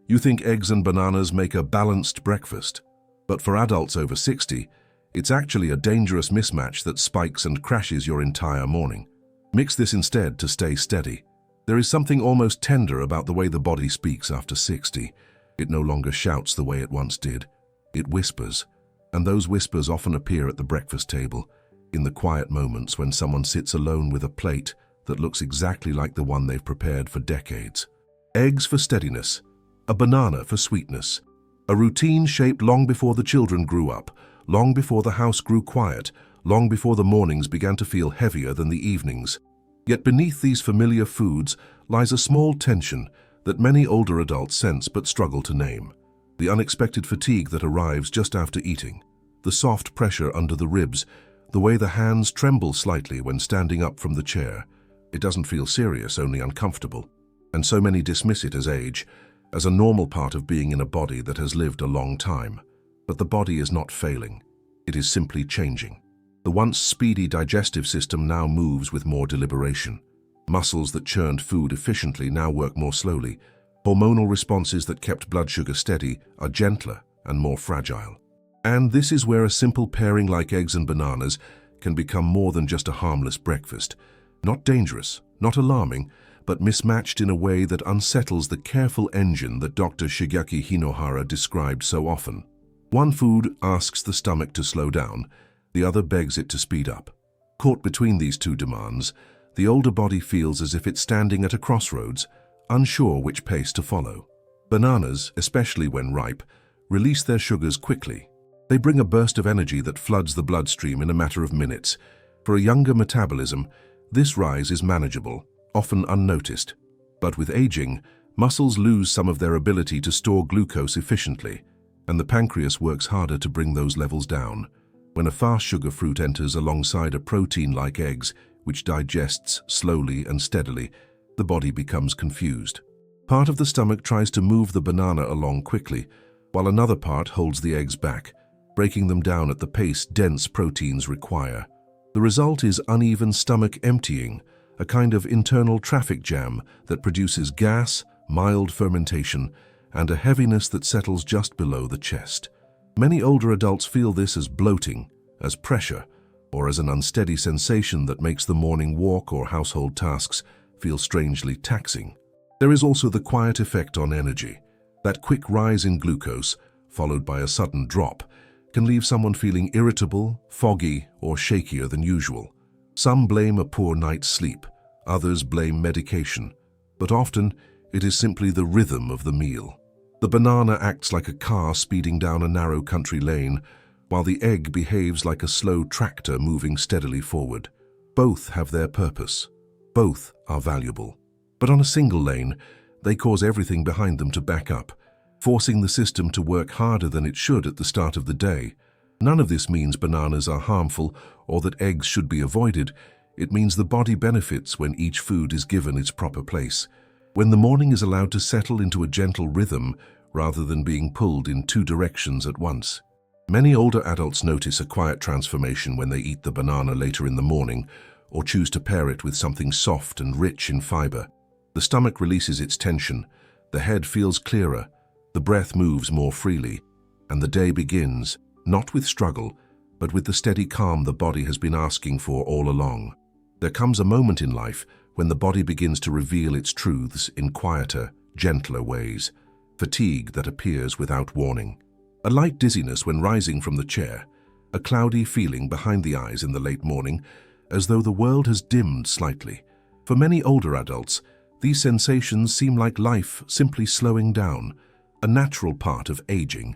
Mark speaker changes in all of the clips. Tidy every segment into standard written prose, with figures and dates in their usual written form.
Speaker 1: You think eggs and bananas make a balanced breakfast, but for adults over 60, it's actually a dangerous mismatch that spikes and crashes your entire morning. Mix this instead to stay steady. There is something almost tender about the way the body speaks after 60. It no longer shouts the way it once did. It whispers, and those whispers often appear at the breakfast table, in the quiet moments when someone sits alone with a plate that looks exactly like the one they've prepared for decades. Eggs for steadiness, a banana for sweetness, a routine shaped long before the children grew up, long before the house grew quiet, long before the mornings began to feel heavier than the evenings. Yet beneath these familiar foods lies a small tension that many older adults sense but struggle to name. The unexpected fatigue that arrives just after eating, the soft pressure under the ribs, the way the hands tremble slightly when standing up from the chair. It doesn't feel serious, only uncomfortable. And so many dismiss it as age, as a normal part of being in a body that has lived a long time. But the body is not failing. It is simply changing. The once speedy digestive system now moves with more deliberation. Muscles that churned food efficiently now work more slowly. Hormonal responses that kept blood sugar steady are gentler and more fragile. And this is where a simple pairing like eggs and bananas can become more than just a harmless breakfast. Not dangerous, not alarming, but mismatched in a way that unsettles the careful engine that Dr. Shigeaki Hinohara described so often. One food asks the stomach to slow down, the other begs it to speed up. Caught between these two demands, the older body feels as if it's standing at a crossroads, unsure which pace to follow. Bananas, especially when ripe, release their sugars quickly. They bring a burst of energy that floods the bloodstream in a matter of minutes. For a younger metabolism, this rise is manageable, often unnoticed. But with aging, muscles lose some of their ability to store glucose efficiently, and the pancreas works harder to bring those levels down. When a fast sugar fruit enters alongside a protein like eggs, which digests slowly and steadily, the body becomes confused. Part of the stomach tries to move the banana along quickly, while another part holds the eggs back, breaking them down at the pace dense proteins require. The result is uneven stomach emptying, a kind of internal traffic jam that produces gas, mild fermentation, and a heaviness that settles just below the chest. Many older adults feel this as bloating, as pressure, or as an unsteady sensation that makes the morning walk or household tasks feel strangely taxing. There is also the quiet effect on energy. That quick rise in glucose, followed by a sudden drop, can leave someone feeling irritable, foggy, or shakier than usual. Some blame a poor night's sleep, others blame medication, but often it is simply the rhythm of the meal. The banana acts like a car speeding down a narrow country lane, while the egg behaves like a slow tractor moving steadily forward. Both have their purpose. Both are valuable. But on a single lane, they cause everything behind them to back up, forcing the system to work harder than it should at the start of the day. None of this means bananas are harmful or that eggs should be avoided. It means the body benefits when each food is given its proper place, when the morning is allowed to settle into a gentle rhythm rather than being pulled in two directions at once. Many older adults notice a quiet transformation when they eat the banana later in the morning or choose to pair it with something soft and rich in fiber. The stomach releases its tension, the head feels clearer, the breath moves more freely, and the day begins, not with struggle, but with the steady calm the body has been asking for all along. There comes a moment in life when the body begins to reveal its truths in quieter, gentler ways. Fatigue that appears without warning. A light dizziness when rising from the chair. A cloudy feeling behind the eyes in the late morning, as though the world has dimmed slightly. For many older adults, these sensations seem like life simply slowing down, a natural part of aging.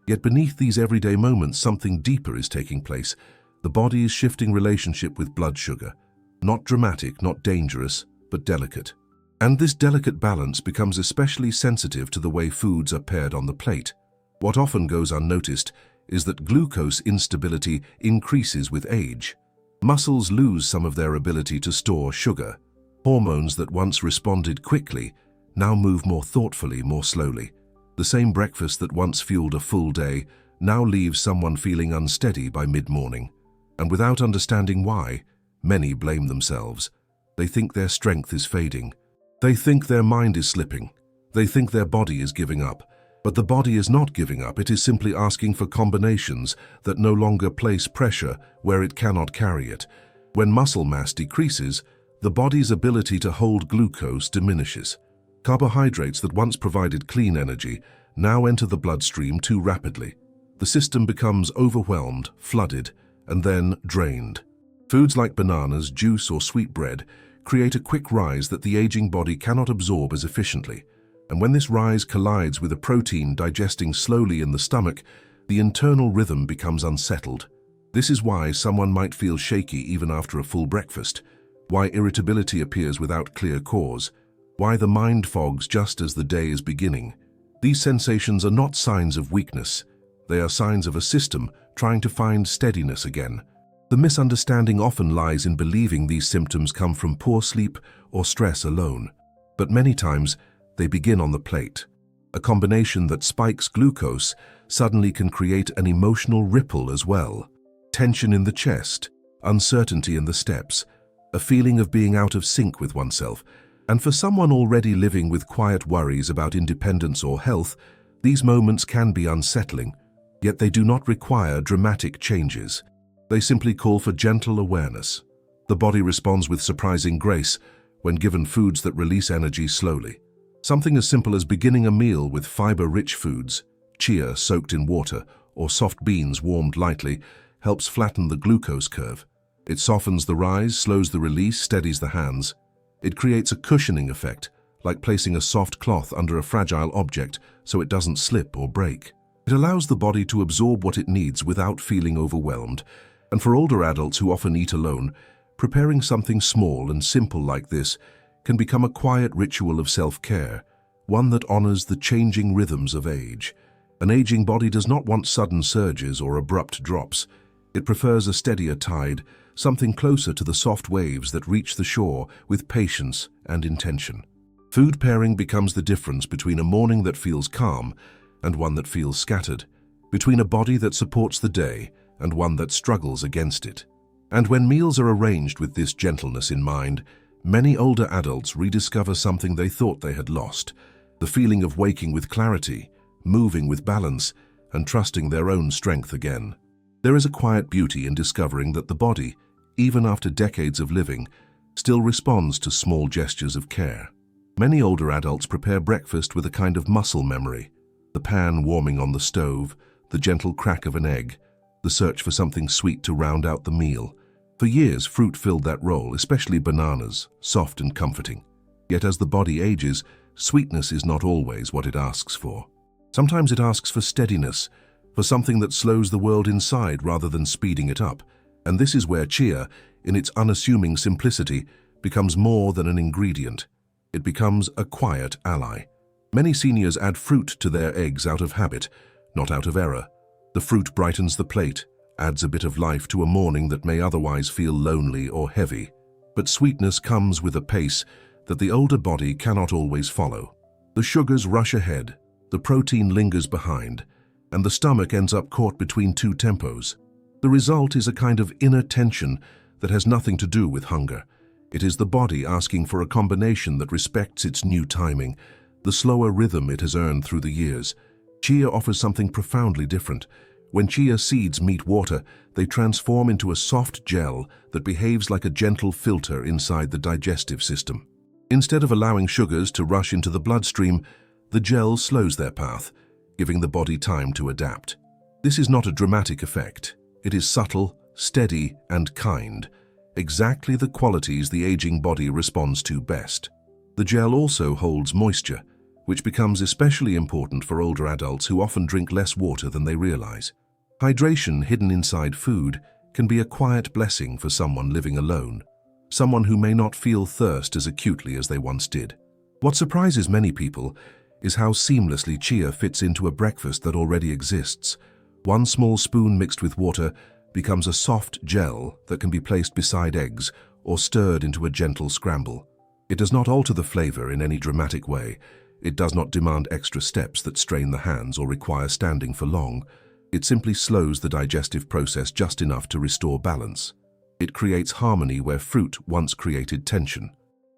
Speaker 1: Yet beneath these everyday moments, something deeper is taking place. The body's shifting relationship with blood sugar. Not dramatic, not dangerous, but delicate. And this delicate balance becomes especially sensitive to the way foods are paired on the plate. What often goes unnoticed is that glucose instability increases with age. Muscles lose some of their ability to store sugar. Hormones that once responded quickly now move more thoughtfully, more slowly. The same breakfast that once fueled a full day now leaves someone feeling unsteady by mid-morning. And without understanding why, many blame themselves. They think their strength is fading. They think their mind is slipping. They think their body is giving up, but the body is not giving up. It is simply asking for combinations that no longer place pressure where it cannot carry it. When muscle mass decreases, the body's ability to hold glucose diminishes. Carbohydrates that once provided clean energy now enter the bloodstream too rapidly. The system becomes overwhelmed, flooded, and then drained. Foods like bananas, juice, or sweet bread create a quick rise that the aging body cannot absorb as efficiently. And when this rise collides with a protein digesting slowly in the stomach, the internal rhythm becomes unsettled. This is why someone might feel shaky even after a full breakfast, why irritability appears without clear cause, why the mind fogs just as the day is beginning. These sensations are not signs of weakness. They are signs of a system trying to find steadiness again. The misunderstanding often lies in believing these symptoms come from poor sleep or stress alone. But many times, they begin on the plate. A combination that spikes glucose suddenly can create an emotional ripple as well. Tension in the chest, uncertainty in the steps, a feeling of being out of sync with oneself. And for someone already living with quiet worries about independence or health, these moments can be unsettling, yet they do not require dramatic changes. They simply call for gentle awareness. The body responds with surprising grace when given foods that release energy slowly. Something as simple as beginning a meal with fiber-rich foods, chia soaked in water, or soft beans warmed lightly, helps flatten the glucose curve. It softens the rise, slows the release, steadies the hands. It creates a cushioning effect, like placing a soft cloth under a fragile object so it doesn't slip or break. It allows the body to absorb what it needs without feeling overwhelmed. And for older adults who often eat alone, preparing something small and simple like this can become a quiet ritual of self-care, one that honors the changing rhythms of age. An aging body does not want sudden surges or abrupt drops. It prefers a steadier tide, something closer to the soft waves that reach the shore with patience and intention. Food pairing becomes the difference between a morning that feels calm and one that feels scattered, between a body that supports the day and one that struggles against it. And when meals are arranged with this gentleness in mind, many older adults rediscover something they thought they had lost, the feeling of waking with clarity, moving with balance, and trusting their own strength again. There is a quiet beauty in discovering that the body, even after decades of living, still responds to small gestures of care. Many older adults prepare breakfast with a kind of muscle memory, the pan warming on the stove, the gentle crack of an egg, the search for something sweet to round out the meal. For years, fruit filled that role, especially bananas, soft and comforting. Yet as the body ages, sweetness is not always what it asks for. Sometimes it asks for steadiness, for something that slows the world inside rather than speeding it up. And this is where chia, in its unassuming simplicity, becomes more than an ingredient. It becomes a quiet ally. Many seniors add fruit to their eggs out of habit, not out of error. The fruit brightens the plate, adds a bit of life to a morning that may otherwise feel lonely or heavy. But sweetness comes with a pace that the older body cannot always follow. The sugars rush ahead, the protein lingers behind, and the stomach ends up caught between two tempos. The result is a kind of inner tension that has nothing to do with hunger. It is the body asking for a combination that respects its new timing, the slower rhythm it has earned through the years. Chia offers something profoundly different. When chia seeds meet water, they transform into a soft gel that behaves like a gentle filter inside the digestive system. Instead of allowing sugars to rush into the bloodstream, the gel slows their path, giving the body time to adapt. This is not a dramatic effect. It is subtle, steady, and kind, exactly the qualities the aging body responds to best. The gel also holds moisture, which becomes especially important for older adults who often drink less water than they realize. Hydration hidden inside food can be a quiet blessing for someone living alone, someone who may not feel thirst as acutely as they once did. What surprises many people is how seamlessly chia fits into a breakfast that already exists. One small spoon mixed with water becomes a soft gel that can be placed beside eggs or stirred into a gentle scramble. It does not alter the flavor in any dramatic way. It does not demand extra steps that strain the hands or require standing for long. It simply slows the digestive process just enough to restore balance. It creates harmony where fruit once created tension.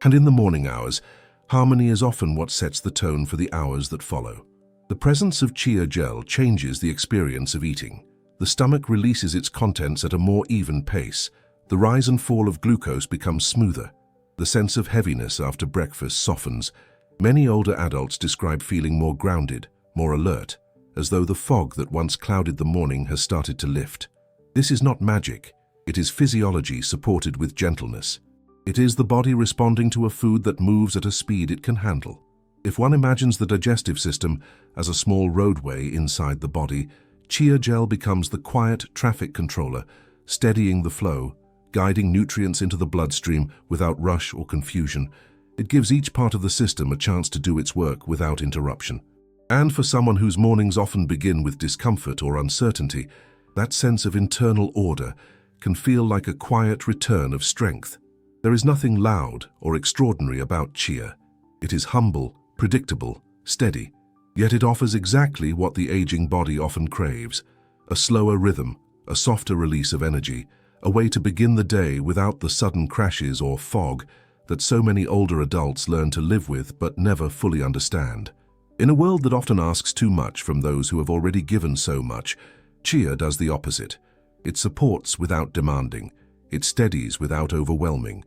Speaker 1: And in the morning hours, Harmony is often what sets the tone for the hours that follow. The presence of chia gel changes the experience of eating. The stomach releases its contents at a more even pace. The rise and fall of glucose becomes smoother. The sense of heaviness after breakfast softens. Many older adults describe feeling more grounded, more alert, as though the fog that once clouded the morning has started to lift. This is not magic. It is physiology supported with gentleness. It is the body responding to a food that moves at a speed it can handle. If one imagines the digestive system as a small roadway inside the body, chia gel becomes the quiet traffic controller, steadying the flow, guiding nutrients into the bloodstream without rush or confusion. It gives each part of the system a chance to do its work without interruption. And for someone whose mornings often begin with discomfort or uncertainty, that sense of internal order can feel like a quiet return of strength. There is nothing loud or extraordinary about chia. It is humble, predictable, steady, yet it offers exactly what the aging body often craves: a slower rhythm, a softer release of energy, a way to begin the day without the sudden crashes or fog that so many older adults learn to live with but never fully understand. In a world that often asks too much from those who have already given so much, chia does the opposite. It supports without demanding. It steadies without overwhelming.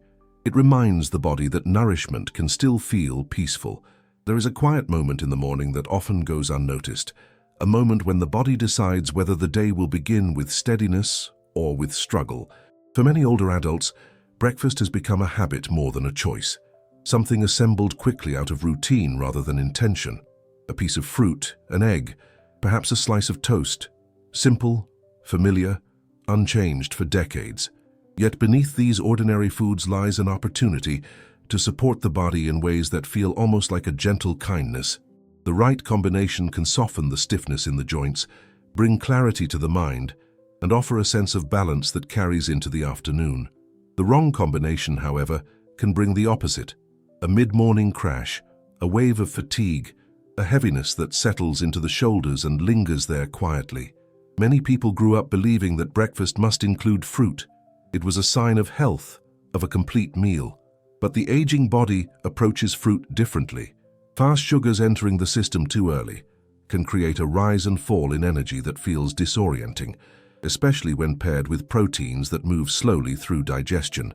Speaker 1: It reminds the body that nourishment can still feel peaceful. There is a quiet moment in the morning that often goes unnoticed, a moment when the body decides whether the day will begin with steadiness or with struggle. For many older adults, breakfast has become a habit more than a choice, something assembled quickly out of routine rather than intention. A piece of fruit, an egg, perhaps a slice of toast. Simple, familiar, unchanged for decades. Yet beneath these ordinary foods lies an opportunity to support the body in ways that feel almost like a gentle kindness. The right combination can soften the stiffness in the joints, bring clarity to the mind, and offer a sense of balance that carries into the afternoon. The wrong combination, however, can bring the opposite: a mid-morning crash, a wave of fatigue, a heaviness that settles into the shoulders and lingers there quietly. Many people grew up believing that breakfast must include fruit. It was a sign of health, of a complete meal. But the aging body approaches fruit differently. Fast sugars entering the system too early can create a rise and fall in energy that feels disorienting, especially when paired with proteins that move slowly through digestion.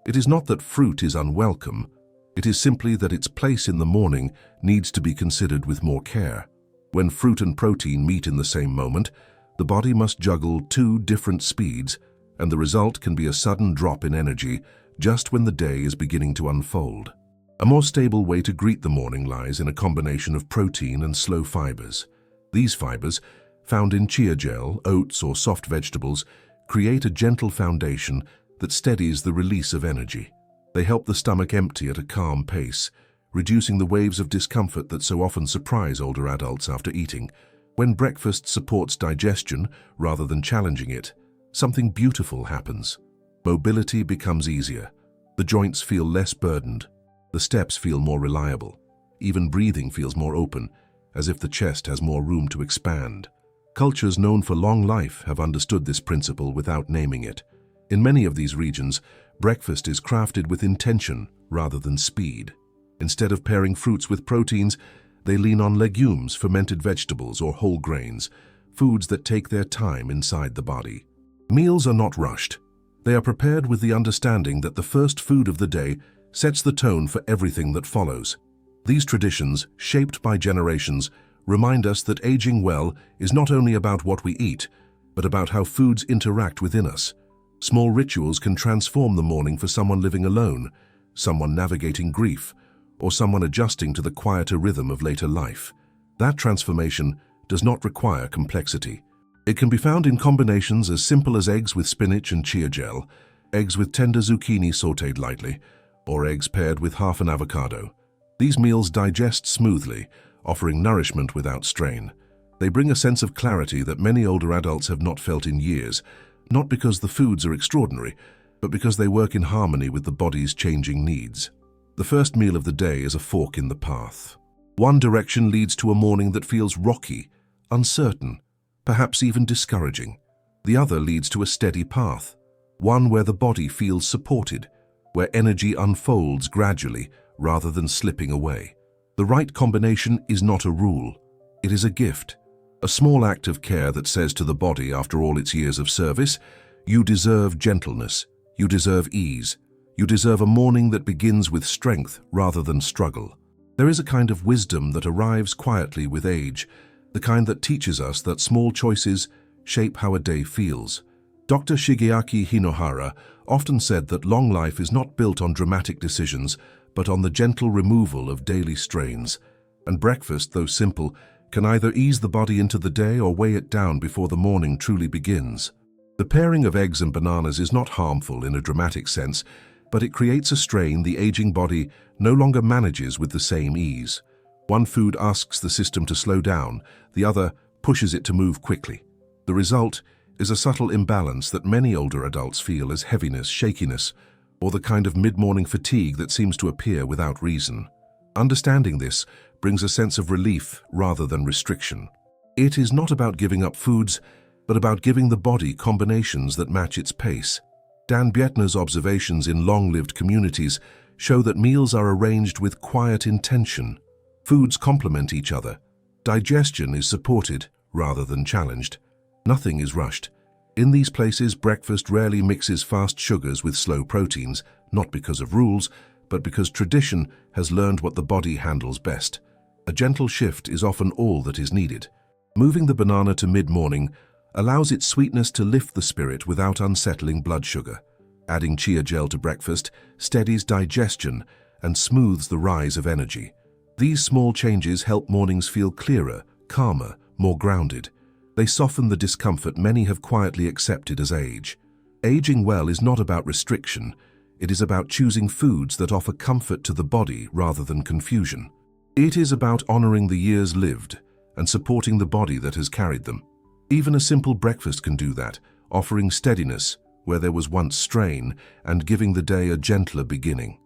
Speaker 1: It is not that fruit is unwelcome. It is simply that its place in the morning needs to be considered with more care. When fruit and protein meet in the same moment, the body must juggle two different speeds, and the result can be a sudden drop in energy just when the day is beginning to unfold. A more stable way to greet the morning lies in a combination of protein and slow fibers. These fibers, found in chia gel, oats, or soft vegetables, create a gentle foundation that steadies the release of energy. They help the stomach empty at a calm pace, reducing the waves of discomfort that so often surprise older adults after eating. When breakfast supports digestion rather than challenging it, something beautiful happens. Mobility becomes easier. The joints feel less burdened. The steps feel more reliable. Even breathing feels more open, as if the chest has more room to expand. Cultures known for long life have understood this principle without naming it. In many of these regions, breakfast is crafted with intention rather than speed. Instead of pairing fruits with proteins, they lean on legumes, fermented vegetables, or whole grains, foods that take their time inside the body. Meals are not rushed. They are prepared with the understanding that the first food of the day sets the tone for everything that follows. These traditions, shaped by generations, remind us that aging well is not only about what we eat, but about how foods interact within us. Small rituals can transform the morning for someone living alone, someone navigating grief, or someone adjusting to the quieter rhythm of later life. That transformation does not require complexity. It can be found in combinations as simple as eggs with spinach and chia gel, eggs with tender zucchini sautéed lightly, or eggs paired with half an avocado. These meals digest smoothly, offering nourishment without strain. They bring a sense of clarity that many older adults have not felt in years, not because the foods are extraordinary, but because they work in harmony with the body's changing needs. The first meal of the day is a fork in the path. One direction leads to a morning that feels rocky, uncertain, perhaps even discouraging. The other leads to a steady path, one where the body feels supported, where energy unfolds gradually rather than slipping away. The right combination is not a rule. It is a gift, a small act of care that says to the body after all its years of service, you deserve gentleness, you deserve ease, you deserve a morning that begins with strength rather than struggle. There is a kind of wisdom that arrives quietly with age, the kind that teaches us that small choices shape how a day feels. Dr. Shigeaki Hinohara often said that long life is not built on dramatic decisions, but on the gentle removal of daily strains. And breakfast, though simple, can either ease the body into the day or weigh it down before the morning truly begins. The pairing of eggs and bananas is not harmful in a dramatic sense, but it creates a strain the aging body no longer manages with the same ease. One food asks the system to slow down, the other pushes it to move quickly. The result is a subtle imbalance that many older adults feel as heaviness, shakiness, or the kind of mid-morning fatigue that seems to appear without reason. Understanding this brings a sense of relief rather than restriction. It is not about giving up foods, but about giving the body combinations that match its pace. Dan Bietner's observations in long-lived communities show that meals are arranged with quiet intention. Foods complement each other. Digestion is supported rather than challenged. Nothing is rushed. In these places, breakfast rarely mixes fast sugars with slow proteins, not because of rules, but because tradition has learned what the body handles best. A gentle shift is often all that is needed. Moving the banana to mid-morning allows its sweetness to lift the spirit without unsettling blood sugar. Adding chia gel to breakfast steadies digestion and smooths the rise of energy. These small changes help mornings feel clearer, calmer, more grounded. They soften the discomfort many have quietly accepted as age. Aging well is not about restriction. It is about choosing foods that offer comfort to the body rather than confusion. It is about honoring the years lived and supporting the body that has carried them. Even a simple breakfast can do that, offering steadiness where there was once strain and giving the day a gentler beginning.